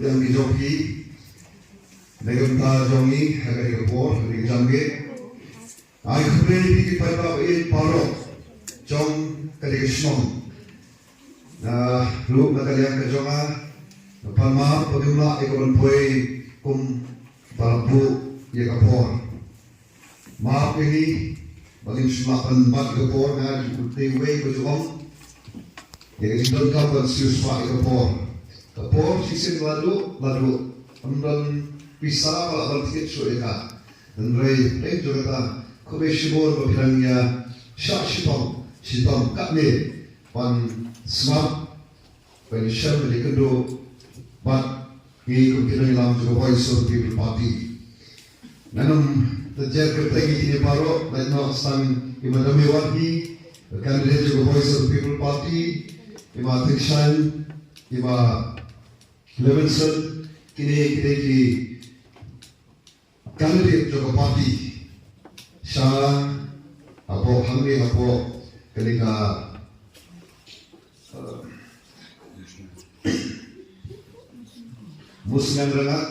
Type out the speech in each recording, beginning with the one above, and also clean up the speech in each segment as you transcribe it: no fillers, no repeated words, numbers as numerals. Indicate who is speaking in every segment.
Speaker 1: yang dijoki negam ta jongi hagari kapor hagari jamge ai khre bi pai ba e paro jong kali snom na lu na kali ang jonga palma pagumna e kon poi kum balabu ye kapor ma ini bagi semapan bat kapor na di way ko jong ye don ka ban sius pa kapor kapor sisin lalu amdan pisah kalau bertiket sueka dan rei juga kube shibor berpilangnya syak shitong kakne pan smart pan sham di kedua bat ni kemungkinan dalam juga voice of the people party nanam terjadi kepengi ini baru dan nak sang imadami wadi candidate juga voice of the people party ima Tikshan ima Levinson kini ki candidate juga parti sya apo hamri apo ketika musngan rengat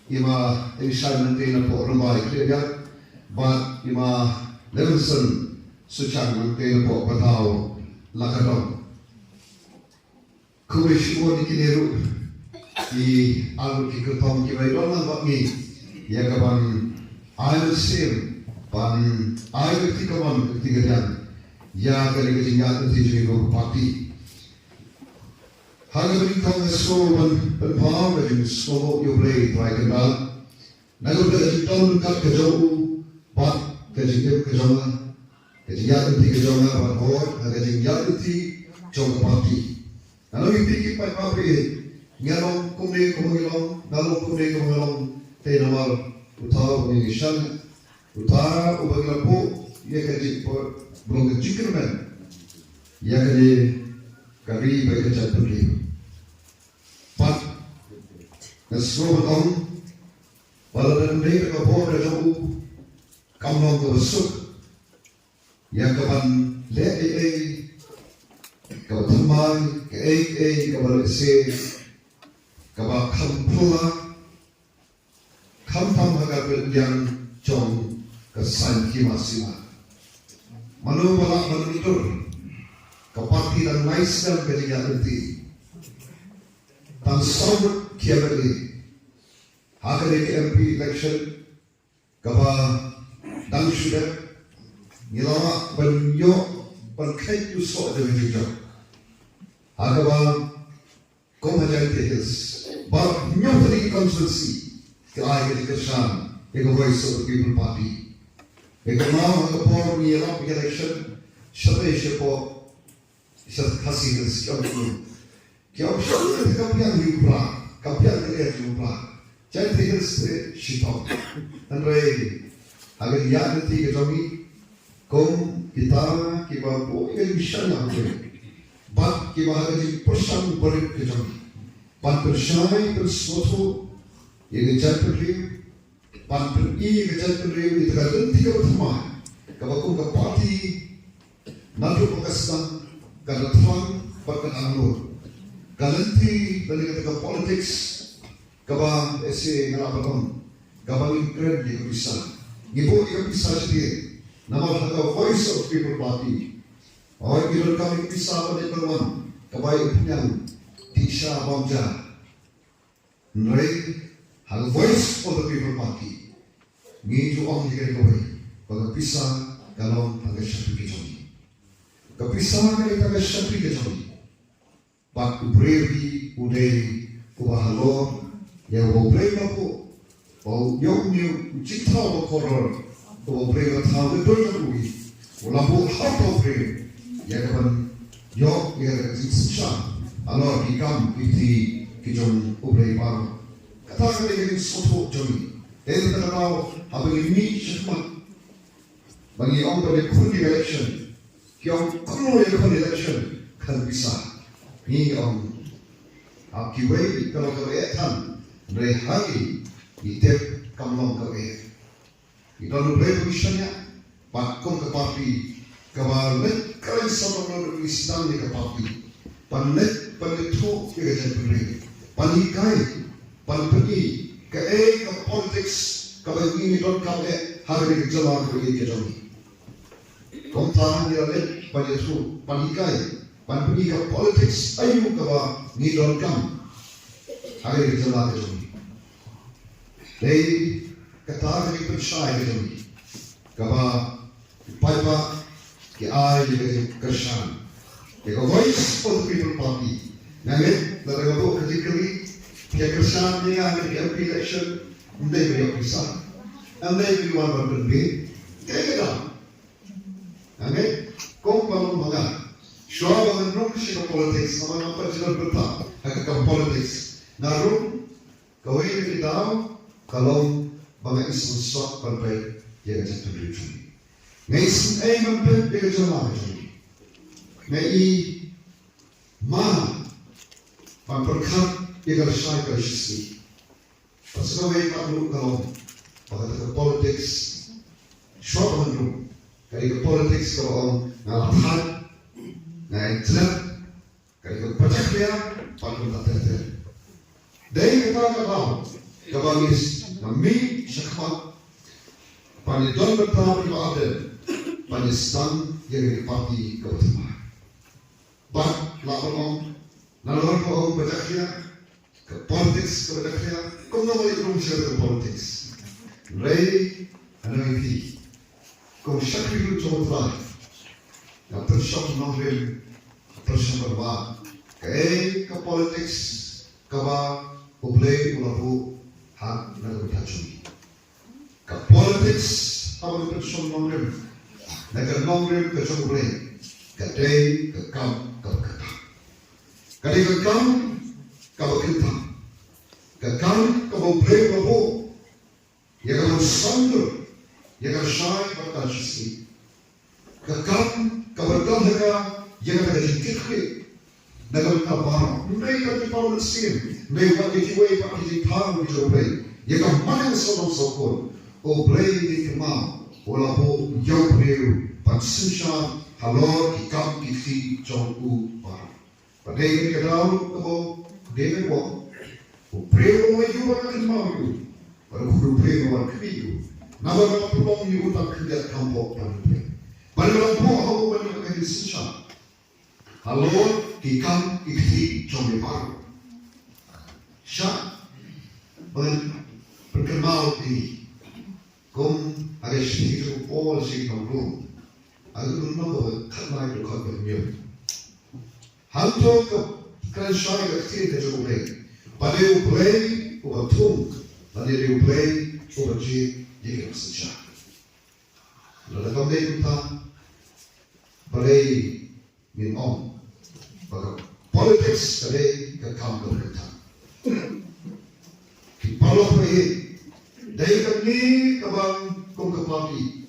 Speaker 1: ima Tikshan nanti napo rumah ikliya bat ima Levinson sucan nanti napo batau lakadong kuwishuo dikineru di alu kikutong kibaidon lang bakmi ya kapan ayu sim pan ayu tikaman ketigadan ya kali kejingat nanti juga parti harga bintang so pan paham dari so yobre try kenal nago kejingan kat kejauh pat kejingan kejingat nanti kejauh pan hor kejingat nanti jauh parti kalau dipikir pai papi ngalong kumilong ngalong kumilong tenamal utara pengishan utara ubaglapo ya kaji por belum kecikirman ya kaji kari baik kaji pergi pat nasuh betong walau dan mereka kapor dan jauh kamlong kebesuk ya kapan le kapan teman ke kapan se kapan kampula kampang agak yang jong kesan kimasima manu balak menutur keparti dan naiskan kejadian nanti tan sobat kiamali hakari MP election kaba dan sudah ngilawa banyo berkait usok dengan hijau agaba kau macam tehis bar nyotri konstitusi kaya kesan ego voice of the people party ego mau agapor ngilawa election shabe shepo shat khasi des kyo shabe kapian yupra kapian ele yupra jadi tehis shito andrei agar yad nanti kejomi kom kita kibapo ele mishana hoje bat kibaha di persan balik kejomi pan persyai persuatu yang jatuh pan pergi jatuh itu kan tiga pertama kabakum ke parti nanti pakistan kalau tuan bahkan anur galanti dari ketika politics kaba ese ngalapan kaba ingred di bisa ibu yang bisa sendiri nama kata voice of people party orang kita kami bisa pada peluang kebaik yang Tisha Bangja Nrei hal voice for the people party ngi juang di koi pada pisah kalau agak syapri kejoni kepisah kali agak syapri kejoni pak ubreri udei kubahalo ya ubreri aku bau yong new citra bakoror ubreri tahu betul lagi ulabu hafal ubreri ya kapan yok ya sisa alor hikam iti kijong ubrei baru kata kali soto joni itu terkenal habis ini cuma bagi orang berikuti election yang perlu ikut election kan bisa ni orang akibat kalau kebetulan rehagi itu kamlong kebet itu lebih misalnya pakum ke parti kebalik kalian sama orang Islam di ke parti panet tu kerja beri panikai, panpani, ke politics, ke begini don kale hari ke jalan pergi ke jami. Kong tahan dia le panitu, panikai, panpani ke politics, ayu ke ni don kam hari ke jalan ke jami. Dei kata hari percaya ke jami, kaba paipa ke ai ke kersan, ke voice of the people party. Nanti, dalam waktu ketika dia kersan dia ada di election, dia beri kesan, dia beri warna berbeda, kayak nanti, kau malu makan, siapa yang nak siapa politik, sama apa jalan berta, agak politik, narum, kau ini tahu, kalau banyak isu sok berbaik, dia akan jatuh di Ngeisen mampen dia jalan lagi, ngai mana memperkat dia kerja kerja pasal mereka perlu kalau pada politik siapa yang kalau politik kalau ngalahan internet kalau pecah dia perlu tertentu dari kita kalau is kami syakmat panidon bertahan ada panistan yang parti keutama but laporan nalor ko betakya ke politics ko betakya kung naman itong siya ke politics Ray Anoipi kung siya kilo chomotla na tersyok nongrim tersyok berba ke politics kaba ublay ulapu hak nagutachumi ke politics awal tersyok nongrim nagar nongrim ke chomublay ke day ke kam ke kata Kadang kau kita, kadang kau beri bahu, ya kau sandur, ya kau syai berkasih, kadang kau berdoa, ya kau berjikir, nak kau barang, mereka di bawah mesin, mereka di kiwai pakai di tahu di jauh, ya kau mana seorang sokor, beri di kemau, walaupun jauh beri, pansusah, halor, ikam, kifi, jauh barang. Pada ini kita tahu dia memang premo itu orang mau itu, baru premo orang itu. Nama nama pulau itu tak kerja kampung panen. Baru orang mau banyak kerja susah. Halo, ikan ikti cumi baru. Syah berkenal ini, kom ada sedikit orang sih kampung. Ada nama kerana itu kau bermiut. Hantu ke kerajaan kecil itu boleh. Pada boleh ubatung, pada boleh ubajib jika sejak. Lalu kami kita boleh minum. Bagi politik boleh ke kampung kita. Kita boleh dari kami kabang kongkapati,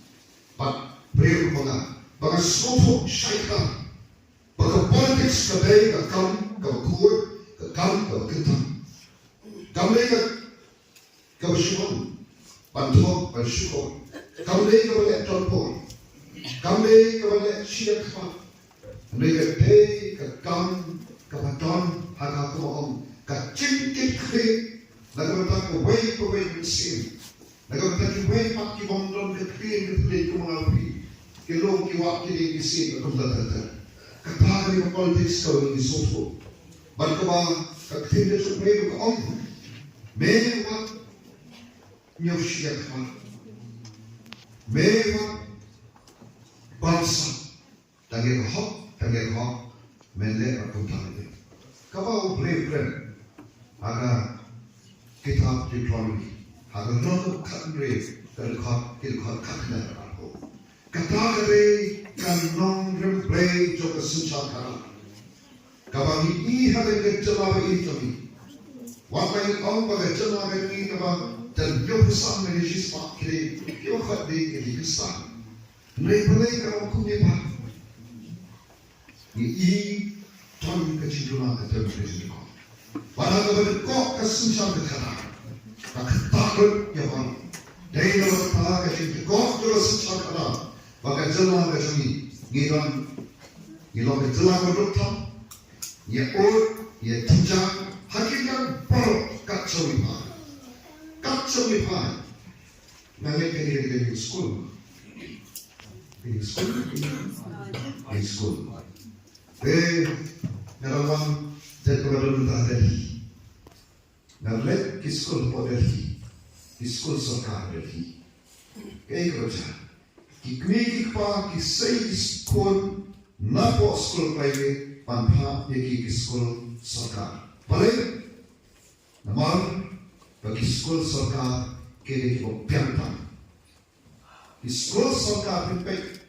Speaker 1: pak beri rumah, bagi semua syaitan. Bagi politik kadai ke kam, ke kur, ke kam, ke kita. Kami ke bersyukur, bantuan bersyukur. Kami ke boleh terpur, kami ke boleh siap kah. Kami ke day, ke kam, ke bantuan, hak aku ke cincin kiri. Lagu kita ke way mesin. Lagu kita ke way mati bondon ke kiri ke mengalami. Kelong kiwak kiri mesin ke kumpulan. Kata ni politik kalau ini sofu, berkebang ketika supaya ke om, mewah nyusia kah, mewah bangsa, tangi hok, mele aku tahu. Kau boleh agar kitab diplomi, agar nak kandre terkait kakna aku. Kata kali kanong remplay jo kesucian kara. Kabang ini hari kejelah ini. Wapai orang bagai jelah ini kabang dan yo besar menjadi sepak kiri, yo khadi kiri besar. Mereka kalau kunyit pak. Ini tuan kecintuan kepada presiden. Pada kepada kok kesucian kara. Tak takut ya bang. Dari orang tak kecintuan kok kesucian kara. Bagi jelah kami, gilang kejelah berdoa, ya or, ya tinjau, hakikat kacau ipan, nanti kini school, narawang dan kemudian Delhi, nalet school po Delhi, school sarkar Delhi, kaya kerja, kikmik pa kisay school, na po school private, panha yaki school sarkar, balik, namar bagi school sarkar kini ko piantang, school sarkar pimpek